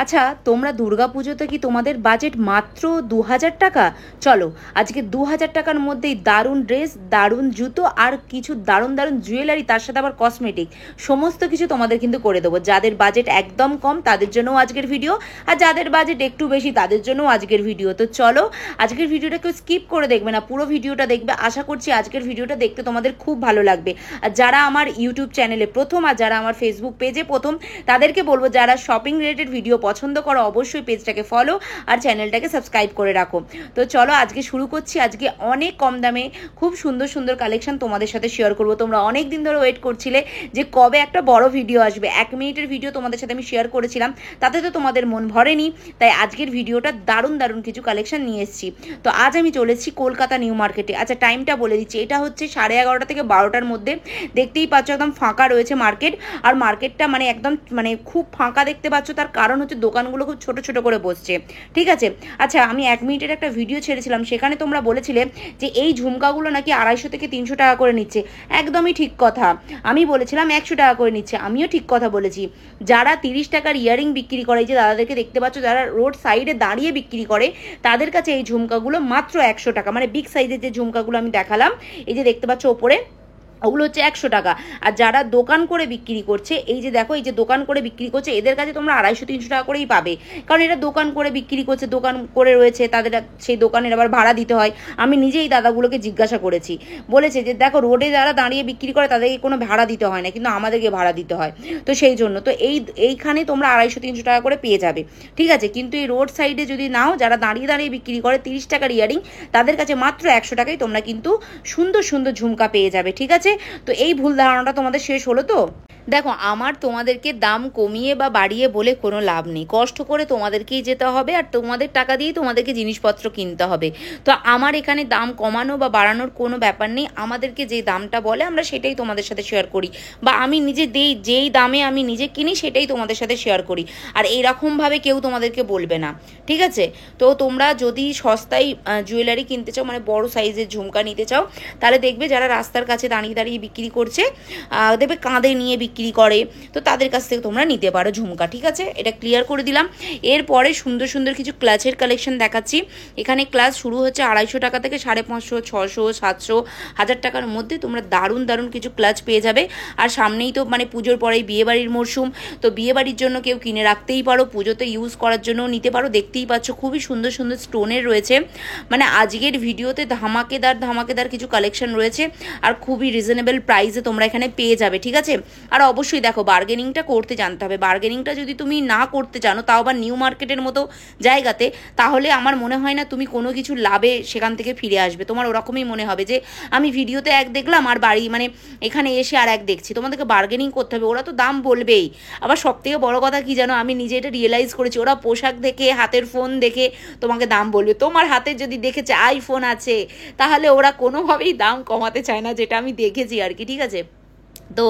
আচ্ছা, তোমরা দুর্গাপুজোতে কি তোমাদের বাজেট মাত্র 2000 টাকা? চলো আজকে 2000 টাকার মধ্যেই দারুণ ড্রেস, দারুণ জুতো আর কিছু দারুণ দারুণ জুয়েলারি, তার সাথে আবার কসমেটিক, সমস্ত কিছু তোমাদের কিন্তু করে দেবো। যাদের বাজেট একদম কম তাদের জন্যও আজকের ভিডিও, আর যাদের বাজেট একটু বেশি তাদের জন্যও আজকের ভিডিও। তো চলো আজকের ভিডিওটা কেউ স্কিপ করে দেখবে না, পুরো ভিডিওটা দেখবে। আশা করছি আজকের ভিডিওটা দেখতে তোমাদের খুব ভালো লাগবে। আর যারা আমার ইউটিউব চ্যানেলে প্রথম আর যারা আমার ফেসবুক পেজে প্রথম, তাদেরকে বলবো যারা শপিং রিলেটেড ভিডিও পছন্দ করো অবশ্যই পেজটাকে ফলো আর চ্যানেলটাকে সাবস্ক্রাইব করে রাখো। তো চলো আজকে শুরু করছি। আজকে অনেক কম দামে খুব সুন্দর সুন্দর কালেকশন তোমাদের সাথে শেয়ার করবো। তোমরা অনেক দিন ধরে ওয়েট করছিলে যে কবে একটা বড় ভিডিও আসবে। 1 মিনিটের ভিডিও তোমাদের সাথে আমি শেয়ার করেছিলাম, তাতে তো তোমাদের মন ভরেনি। তাই আজকের ভিডিওটা দারুণ দারুণ কিছু কালেকশন নিয়ে এসেছি। তো আজ আমি চলে এসেছি কলকাতা নিউ মার্কেটে। আচ্ছা, টাইমটা বলে দিচ্ছি, এটা হচ্ছে 11:30 থেকে 12টার মধ্যে। দেখতেই পাচ্ছ একদম ফাঁকা রয়েছে মার্কেট। আর মার্কেটটা মানে একদম মানে খুব ফাঁকা দেখতে পাচ্ছ, তার কারণ হচ্ছে দোকানগুলো খুব ছোট ছোট করে বসছে, ঠিক আছে। আচ্ছা, আমি 1 মিনিটের একটা ভিডিও ছেড়েছিলাম, সেখানে তোমরা বলেছিলে যে এই ঝুমকাগুলো নাকি 250 থেকে 300 টাকা করে নিচ্ছে। একদমই ঠিক কথা, আমি বলেছিলাম 100 টাকা করে নিচ্ছে, আমিও ঠিক কথা বলেছি। যারা 30 টাকার ইয়ারিং বিক্রি করে, যে দাদাদেরকে দেখতে পাচ্ছ যারা রোড সাইডে দাঁড়িয়ে বিক্রি করে, তাদের কাছে এই ঝুমকাগুলো মাত্র 100 টাকা। মানে বিগ সাইজের যে ঝুমকাগুলো আমি দেখালাম, এই যে দেখতে পাচ্ছ ওপরে, ওগুলো হচ্ছে 100 টাকা। আর যারা দোকান করে বিক্রি করছে, এই যে দেখো এই যে দোকান করে বিক্রি করছে, এদের কাছে তোমরা 250-300 টাকা করেই পাবে। কারণ এটা দোকান করে বিক্রি করছে, দোকান করে রয়েছে, তাদের সেই দোকানের আবার ভাড়া দিতে হয়। আমি নিজেই দাদাগুলোকে জিজ্ঞাসা করেছি, বলেছে যে দেখো রোডে যারা দাঁড়িয়ে বিক্রি করে তাদেরকে কোনো ভাড়া দিতে হয় না, কিন্তু আমাদেরকে ভাড়া দিতে হয়। তো সেই জন্য তো এইখানে তোমরা 250-300 টাকা করে পেয়ে যাবে, ঠিক আছে। কিন্তু এই রোড সাইডে যদি নাও, যারা দাঁড়িয়ে দাঁড়িয়ে বিক্রি করে 30 টাকার ইয়ারিং, তাদের কাছে মাত্র 100 টাকায় তোমরা কিন্তু সুন্দর সুন্দর ঝুমকা পেয়ে যাবে, ঠিক আছে। তো এই ভুল ধারণাটা তোমাদের শেষ হলো তো? দেখো, আমার তোমাদেরকে দাম কমিয়ে বা বাড়িয়ে বলে কোনো লাভ নেই। কষ্ট করে তোমাদেরকেই যেতে হবে, আর তোমাদের টাকা দিয়েই তোমাদেরকে জিনিসপত্র কিনতে হবে। তো আমার এখানে দাম কমানো বা বাড়ানোর কোনো ব্যাপার নেই। আমাদেরকে যে দামটা বলে আমরা সেটাই তোমাদের সাথে শেয়ার করি, বা আমি নিজে যেই দামে আমি নিজে কিনি সেটাই তোমাদের সাথে শেয়ার করি। আর এইরকমভাবে কেউ তোমাদেরকে বলবে না, ঠিক আছে। তো তোমরা যদি সস্তায় জুয়েলারি কিনতে চাও, মানে বড় সাইজের ঝুমকা নিতে চাও, তাহলে দেখবে যারা রাস্তার কাছে দাঁড়িয়ে দাঁড়িয়ে বিক্রি করছে, দেখবে কাঁধে নিয়ে বিক্রি করে, তো তাদের কাছ থেকে তোমরা নিতে পারো ঝুমকা, ঠিক আছে। এটা ক্লিয়ার করে দিলাম। এরপরে সুন্দর সুন্দর কিছু ক্লাচের কালেকশন দেখাচ্ছি। এখানে ক্লাচ শুরু হচ্ছে 250 টাকা থেকে 550, 600, 700, 1000 টাকার মধ্যে তোমরা দারুণ দারুণ কিছু ক্লাচ পেয়ে যাবে। আর সামনেই তো মানে পুজোর পরেই বিয়েবাড়ির মরশুম, তো বিয়েবাড়ির জন্য কেউ কিনে রাখতেই পারো, পুজোতে ইউজ করার জন্যও নিতে পারো। দেখতেই পাচ্ছ খুবই সুন্দর সুন্দর স্টোনের রয়েছে। মানে আজকের ভিডিওতে ধামাকেদার ধামাকেদার কিছু কালেকশন রয়েছে, আর খুবই রিজনেবল প্রাইসে তোমরা এখানে পেয়ে যাবে, ঠিক আছে। আর অবশ্যই দেখো, বার্গেনিংটা করতে জানতে হবে। বার্গেনিংটা যদি তুমি না করতে জানো, তাও আবার নিউ মার্কেটের মতো জায়গাতে, তাহলে আমার মনে হয় না তুমি কোনো কিছু লাভে সেখান থেকে ফিরে আসবে। তোমার ওরকমই মনে হবে যে আমি ভিডিওতে এক দেখলাম আর বাড়ি মানে এখানে এসে আর এক দেখছি। তোমাদেরকে বার্গেনিং করতে হবে, ওরা তো দাম বলবেই। আবার সব থেকে বড় কথা কি জানো, আমি নিজে এটা রিয়েলাইজ করেছি, ওরা পোশাক দেখে, হাতের ফোন দেখে তোমাকে দাম বলবে। তোমার হাতে যদি দেখেছে আইফোন আছে, তাহলে ওরা কোনোভাবেই দাম কমাতে চায় না, যেটা আমি দেখেছি আর কি, ঠিক আছে। তো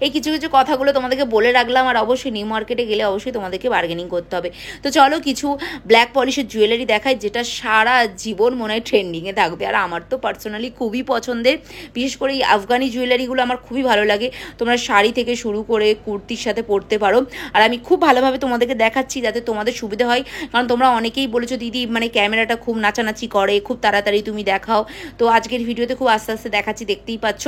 এই কিছু কিছু কথাগুলো তোমাদেরকে বলে রাখলাম। আর অবশ্যই নিউ মার্কেটে গেলে অবশ্যই তোমাদেরকে বার্গেনিং করতে হবে। তো চলো কিছু ব্ল্যাক পলিশের জুয়েলারি দেখাই, যেটা সারা জীবন মনে হয় ট্রেন্ডিংয়ে থাকবে। আর আমার তো পার্সোনালি খুবই পছন্দের, বিশেষ করে এই আফগানি জুয়েলারিগুলো আমার খুবই ভালো লাগে। তোমরা শাড়ি থেকে শুরু করে কুর্তির সাথে পরতে পারো। আর আমি খুব ভালোভাবে তোমাদেরকে দেখাচ্ছি যাতে তোমাদের সুবিধা হয়, কারণ তোমরা অনেকেই বলেছো দিদি মানে ক্যামেরাটা খুব নাচানাচি করে, খুব তাড়াতাড়ি তুমি দেখাও। তো আজকের ভিডিওতে খুব আস্তে আস্তে দেখাচ্ছি, দেখতেই পাচ্ছ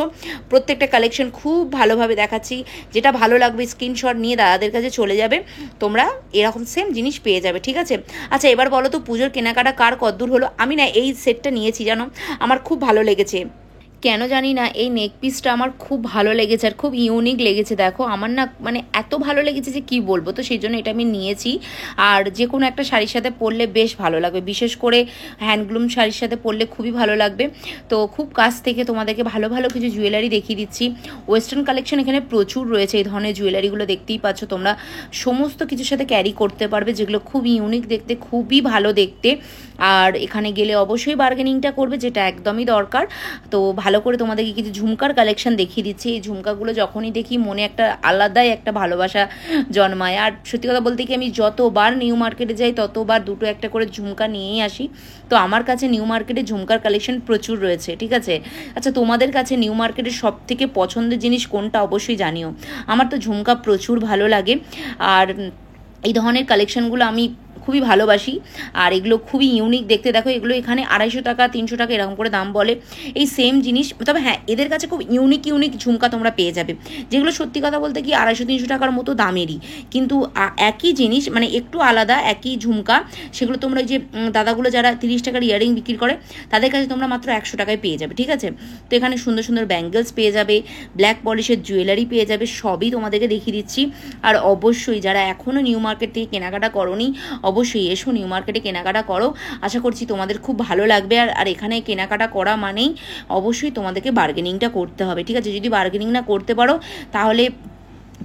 প্রত্যেকটা কালেকশন খুব ভালোভাবে দেখাচ্ছি। যেটা ভালো লাগবে স্ক্রিনশট নিয়ে দাদাদের কাছে চলে যাবে, তোমরা এরকম সেম জিনিস পেয়ে যাবে, ঠিক আছে। আচ্ছা, এবার বলো তো পুজোর কেনাকাটা কার কদ্দূর হলো? আমি না এই সেটটা নিয়েছি জানো, আমার খুব ভালো লেগেছে। কেন জানি না, এই নেক পিসটা আমার খুব ভালো লেগেছে আর খুব ইউনিক লেগেছে। দেখো আমার না মানে এত ভালো লেগেছে যে কি বলবো, তো সেই জন্য এটা আমি নিয়েছি। আর যে কোনো একটা শাড়ির সাথে পরলে বেশ ভালো লাগবে, বিশেষ করে হ্যান্ডলুম শাড়ির সাথে পরলে খুবই ভালো লাগবে। তো খুব কাছ থেকে তোমাদেরকে ভালো ভালো কিছু জুয়েলারি দেখিয়ে দিচ্ছি। ওয়েস্টার্ন কালেকশন এখানে প্রচুর রয়েছে, এই ধরনের জুয়েলারিগুলো দেখতেই পাচ্ছ তোমরা, সমস্ত কিছুর সাথে ক্যারি করতে পারবে, যেগুলো খুব ইউনিক দেখতে, খুবই ভালো দেখতে। আর এখানে গেলে অবশ্যই বার্গেনিংটা করবে, যেটা একদমই দরকার। তো ভালো করে তোমাদেরকে কিছু ঝুমকার কালেকশন দেখিয়ে দিচ্ছি। এই ঝুমকাগুলো যখনই দেখি মনে একটা আলাদাই একটা ভালোবাসা জন্মায়। আর সত্যি কথা বলতে কি, আমি যতবার নিউ মার্কেটে যাই ততবার দুটো একটা করে ঝুমকা নিয়েই আসি। তো আমার কাছে নিউ মার্কেটে ঝুমকার কালেকশন প্রচুর রয়েছে, ঠিক আছে। আচ্ছা, তোমাদের কাছে নিউ মার্কেটের সব থেকে পছন্দের জিনিস কোনটা অবশ্যই জানিও। আমার তো ঝুমকা প্রচুর ভালো লাগে। আর এই ধরনের কালেকশানগুলো আমি খুবই ভালোবাসি। আর এগুলো খুবই ইউনিক দেখতে। দেখো এগুলো এখানে 250 টাকা 300 টাকা এরকম করে দাম বলে এই সেম জিনিস। তবে হ্যাঁ, এদের কাছে খুব ইউনিক ইউনিক ঝুমকা তোমরা পেয়ে যাবে, যেগুলো সত্যি কথা বলতে কি 250-300 টাকার মতো দামেরই, কিন্তু একই জিনিস মানে একটু আলাদা, একই ঝুমকা। সেগুলো তোমরা ওই যে দাদাগুলো যারা 30 টাকার ইয়ারিং বিক্রি করে তাদের কাছে তোমরা মাত্র 100 টাকায় পেয়ে যাবে, ঠিক আছে। তো এখানে সুন্দর সুন্দর ব্যাঙ্গেলস পেয়ে যাবে, ব্ল্যাক পলিশের জুয়েলারি পেয়ে যাবে, সবই তোমাদেরকে দেখিয়ে দিচ্ছি। আর অবশ্যই যারা এখনও নিউ মার্কেট থেকে কেনাকাটা করোনি, অবশ্যই এসো নিউ মার্কেটে কেনাকাটা করো। আশা করছি তোমাদের খুব ভালো লাগবে। আর এখানে কেনাকাটা করা মানেই অবশ্যই তোমাদেরকে বার্গেনিংটা করতে হবে, ঠিক আছে। যদি বার্গেনিং না করতে পারো তাহলে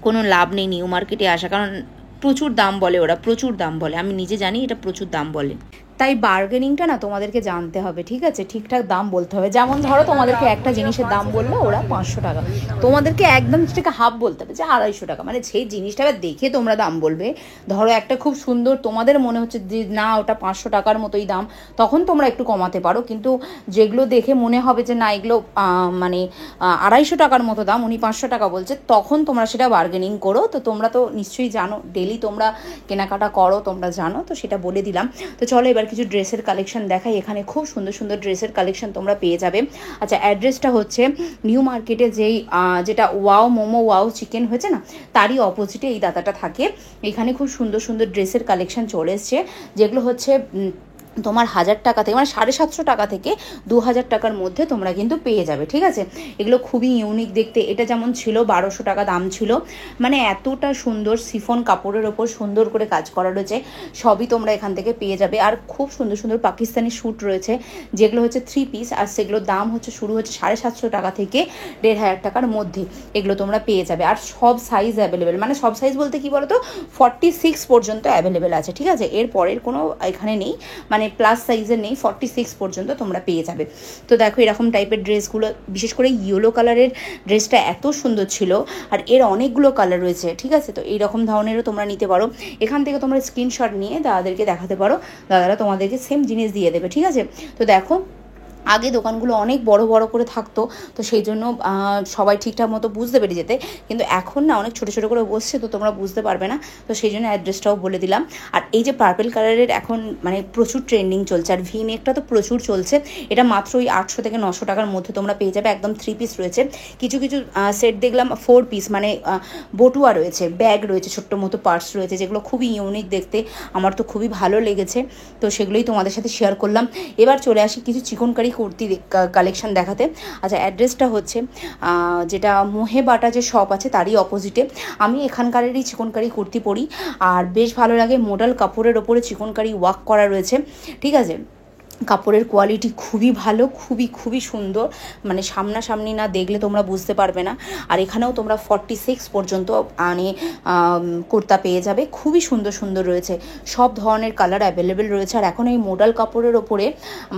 কোনো লাভ নেই নিউ মার্কেটে আসা, কারণ প্রচুর দাম বলে ওরা, প্রচুর দাম বলে, আমি নিজে জানি এটা প্রচুর দাম বলে। তাই বার্গেনিংটা না তোমাদেরকে জানতে হবে, ঠিক আছে, ঠিকঠাক দাম বলতে হবে। যেমন ধরো তোমাদেরকে একটা জিনিসের দাম বললো ওরা 500 টাকা, তোমাদেরকে একদম সেটাকে হাফ বলতে হবে যে 250 টাকা, মানে সেই জিনিসটা দেখে তোমরা দাম বলবে। ধরো একটা খুব সুন্দর তোমাদের মনে হচ্ছে যে না ওটা 500 টাকার মতোই দাম, তখন তোমরা একটু কমাতে পারো। কিন্তু যেগুলো দেখে মনে হবে যে না এগুলো মানে 250 টাকার মতো দাম, উনি 500 টাকা বলছে, তখন তোমরা সেটা বার্গেনিং করো। তো তোমরা তো নিশ্চয়ই জানো, ডেলি তোমরা কেনাকাটা করো, তোমরা জানো, তো সেটা বলে দিলাম। তো চলো এবার কিছু ড্রেসের কালেকশন দেখাই। এখানে খুব সুন্দর সুন্দর ড্রেসের কালেকশন তোমরা পেয়ে যাবে। আচ্ছা, অ্যাড্রেসটা হচ্ছে নিউ মার্কেটে যেটা ওয়াও মোমো ওয়াও চিকেন হয়েছে না, তারই অপোজিটে এই দাদাটা থাকে। এখানে খুব সুন্দর সুন্দর ড্রেসের কালেকশন চলে এসছে, যেগুলো হচ্ছে তোমার 1000 টাকা থেকে মানে 750 টাকা থেকে 2000 টাকার মধ্যে তোমরা কিন্তু পেয়ে যাবে, ঠিক আছে। এগুলো খুবই ইউনিক দেখতে। এটা যেমন ছিল 1200 টাকা দাম ছিল, মানে এতটা সুন্দর সিফন কাপড়ের ওপর সুন্দর করে কাজ করা রয়েছে, সবই তোমরা এখান থেকে পেয়ে যাবে। আর খুব সুন্দর সুন্দর পাকিস্তানি স্যুট রয়েছে, যেগুলো হচ্ছে 3 পিস, আর সেগুলোর দাম হচ্ছে শুরু হচ্ছে 750 টাকা থেকে 1500 টাকার মধ্যে এগুলো তোমরা পেয়ে যাবে। আর সব সাইজ অ্যাভেলেবেল, মানে সব সাইজ বলতে কি বলো তো 46 পর্যন্ত অ্যাভেলেবেল আছে, ঠিক আছে। এর পরের কোনো এখানে নেই, মানে প্লাস সাইজের নেই, 46 পর্যন্ত তোমরা পেয়ে যাবে। তো দেখো এরকম টাইপের ড্রেসগুলো, বিশেষ করে ইয়েলো কালারের ড্রেসটা এত সুন্দর ছিল, আর এর অনেকগুলো কালার রয়েছে, ঠিক আছে। তো এইরকম ধরনেরও তোমরা নিতে পারো, এখান থেকে তোমরা স্ক্রিনশট নিয়ে দাদাদেরকে দেখাতে পারো, দাদারা তোমাদেরকে সেম জিনিস দিয়ে দেবে, ঠিক আছে। তো দেখো আগে দোকানগুলো অনেক বড় বড় করে থাকতো, তো সেই জন্য সবাই ঠিকঠাক মতো বুঝতে পেরে যেতে, কিন্তু এখন না অনেক ছোটো ছোটো করে বসছে, তো তোমরা বুঝতে পারবে না। তো সেই জন্য অ্যাড্রেসটাও বলে দিলাম। আর এই যে পার্পেল কালারের এখন মানে প্রচুর ট্রেন্ডিং চলছে, আর ভি নেকটা তো প্রচুর চলছে, এটা মাত্র ওই 800 থেকে 900 টাকার মধ্যে তোমরা পেয়ে যাবে। একদম 3 পিস রয়েছে, কিছু কিছু সেট দেখলাম 4 পিস, মানে বটুয়া রয়েছে, ব্যাগ রয়েছে, ছোট্ট মতো পার্স রয়েছে, যেগুলো খুবই ইউনিক দেখতে, আমার তো খুবই ভালো লেগেছে। তো সেগুলোই তোমাদের সাথে শেয়ার করলাম। এবার চলে আসি কিছু চিকনকারি কুর্তি কালেকশন দেখাতে। আচ্ছা, অ্যাড্রেসটা হচ্ছে যেটা মোহে বাটা যে শপ আছে তারই অপোজিটে। আমি এখানকারেরই চিকনকারি কুর্তি পরি, আর বেশ ভালো লাগে। মডেল কাপড়ের ওপরে চিকনকারি ওয়ার্ক করা রয়েছে, ঠিক আছে। কাপড়ের কোয়ালিটি খুবই ভালো, খুবই খুবই সুন্দর, মানে সামনাসামনি না দেখলে তোমরা বুঝতে পারবে না। আর এখানেও তোমরা 46 পর্যন্ত মানে কুর্তা পেয়ে যাবে, খুবই সুন্দর সুন্দর রয়েছে, সব ধরনের কালার অ্যাভেলেবেল রয়েছে। আর এখন এই মোডাল কাপড়ের ওপরে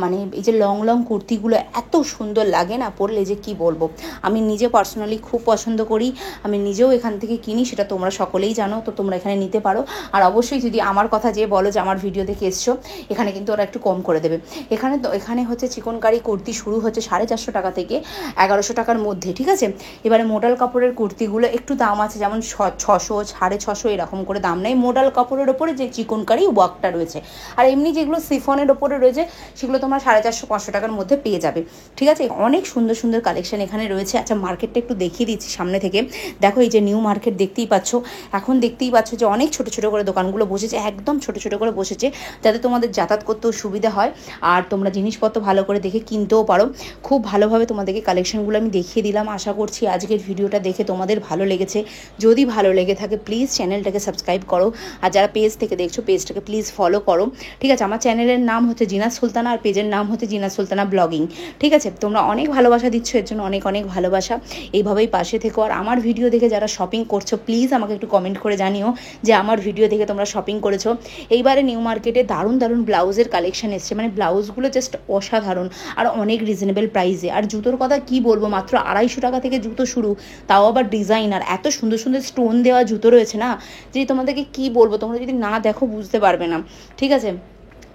মানে এই যে লং লং কুর্তিগুলো এত সুন্দর লাগে না পরলে, যে কি বলবো। আমি নিজে পার্সোনালি খুব পছন্দ করি, আমি নিজেও এখান থেকে কিনি, সেটা তোমরা সকলেই জানো। তো তোমরা এখানে নিতে পারো। আর অবশ্যই যদি আমার কথা যে বলো যে আমার ভিডিও দেখে এসছো, এখানে কিন্তু ওরা একটু কম করে দেবে। এখানে হচ্ছে চিকনকারি কুর্তি শুরু হচ্ছে 450 টাকা থেকে 1100 টাকার মধ্যে, ঠিক আছে। এবারে মোডাল কাপড়ের কুর্তিগুলো একটু দাম আছে, যেমন 600 650 এরকম করে দাম নেই মোডাল কাপড়ের ওপরে যে চিকনকারি ওয়ার্কটা রয়েছে। আর এমনি যেগুলো সিফনের ওপরে রয়েছে সেগুলো তোমার 450-500 টাকার মধ্যে পেয়ে যাবে, ঠিক আছে। অনেক সুন্দর সুন্দর কালেকশন এখানে রয়েছে। আচ্ছা, মার্কেটটা একটু দেখিয়ে দিচ্ছি সামনে থেকে। দেখো এই যে নিউ মার্কেট দেখতেই পাচ্ছ, এখন দেখতেই পাচ্ছ যে অনেক ছোট ছোট করে দোকানগুলো বসেছে, একদম ছোট ছোট করে বসেছে, যাতে তোমাদের যাতায়াত করতেও সুবিধা হয়, আর তোমরা জিনিসপত্র ভালো করে দেখে কিনতেও পারো। খুব ভালোভাবে তোমাদেরকে কালেকশনগুলো আমি দেখিয়ে দিলাম। আশা করছি আজকের ভিডিওটা দেখে তোমাদের ভালো লেগেছে। যদি ভালো লেগে থাকে প্লিজ চ্যানেলটাকে সাবস্ক্রাইব করো, আর যারা পেজ থেকে দেখছো পেজটাকে প্লিজ ফলো করো, ঠিক আছে। আমার চ্যানেলের নাম হচ্ছে জিনাত সুলতানা, আর পেজের নাম হচ্ছে জিনাত সুলতানা ব্লগিং, ঠিক আছে। তোমরা অনেক ভালোবাসা দিচ্ছ, এর জন্য অনেক অনেক ভালোবাসা। এইভাবেই পাশে থেকো। আর আমার ভিডিও দেখে যারা শপিং করছো প্লিজ আমাকে একটু কমেন্ট করে জানিও যে আমার ভিডিও দেখে তোমরা শপিং করেছো। এইবারে নিউ মার্কেটে দারুণ দারুণ ব্লাউজের কালেকশন এসছে, মানে ব্লাউজগুলো জাস্ট অসাধারণ, আর অনেক রিজনেবল প্রাইসে। আর জুতোর কথা কি বলবো, মাত্র 250 টাকা থেকে জুতো শুরু, তাও আবার ডিজাইনার। এত সুন্দর সুন্দর স্টোন দেওয়া জুতো রয়েছে না, যে তোমাদেরকে কি বলবো, তোমরা যদি না দেখো বুঝতে পারবে না, ঠিক আছে।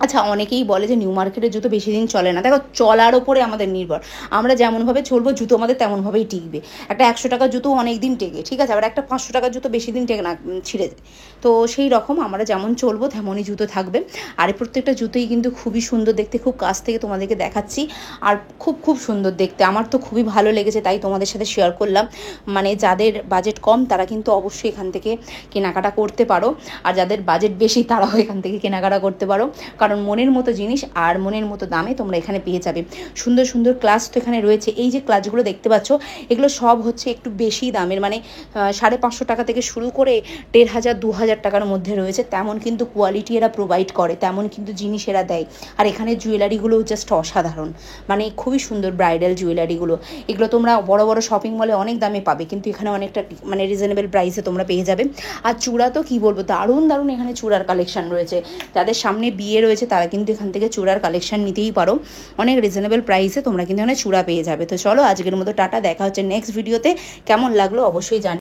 আচ্ছা, অনেকেই বলে যে নিউ মার্কেটের জুতো বেশি দিন চলে না। দেখো, চলার ওপরে আমাদের নির্ভর। আমরা যেমনভাবে চলবো জুতো আমাদের তেমনভাবেই টিকবে। একটা 100 টাকার জুতো অনেক দিন টেকে, ঠিক আছে? আবার একটা 500 টাকার জুতো বেশি দিন টেকে না, ছিঁড়ে যায়। তো সেই রকম আমরা যেমন চলবো তেমনই জুতো থাকবে। আর এই প্রত্যেকটা জুতোই কিন্তু খুবই সুন্দর দেখতে, খুব কাছ থেকে তোমাদেরকে দেখাচ্ছি। আর খুব খুব সুন্দর দেখতে, আমার তো খুবই ভালো লেগেছে, তাই তোমাদের সাথে শেয়ার করলাম। মানে যাদের বাজেট কম তারা কিন্তু অবশ্যই এখান থেকে কেনাকাটা করতে পারো, আর যাদের বাজেট বেশি তারাও এখান থেকে কেনাকাটা করতে পারো, কারণ মনের মতো জিনিস আর মনের মতো দামে তোমরা এখানে পেয়ে যাবে। সুন্দর সুন্দর ক্লাস তো এখানে রয়েছে। এই যে ক্লাসগুলো দেখতে পাচ্ছ, এগুলো সব হচ্ছে একটু বেশি দামের, মানে 550 টাকা থেকে শুরু করে 1500 2000 টাকার মধ্যে রয়েছে। তেমন কিন্তু কোয়ালিটি এরা প্রোভাইড করে, তেমন কিন্তু জিনিস এরা দেয়। আর এখানে জুয়েলারিগুলো জাস্ট অসাধারণ, মানে খুবই সুন্দর ব্রাইডাল জুয়েলারিগুলো। এগুলো তোমরা বড় বড় শপিং মলে অনেক দামে পাবে, কিন্তু এখানে অনেকটা মানে রিজনেবল প্রাইসে তোমরা পেয়ে যাবে। আর চূড়া তো কী বলবো, দারুণ দারুণ এখানে চূড়ার কালেকশন রয়েছে। যাদের সামনে বিয়ে রয়েছে তারা কিন্তু এখান থেকে চূড়ার কালেকশন নিতেই পারো, অনেক রিজনেবল প্রাইসে তোমরা কিন্তু এখানে চূড়া পেয়ে যাবে। তো চলো, আজকের মতো টাটা, দেখা হচ্ছে নেক্সট ভিডিওতে। কেমন লাগলো অবশ্যই জানি।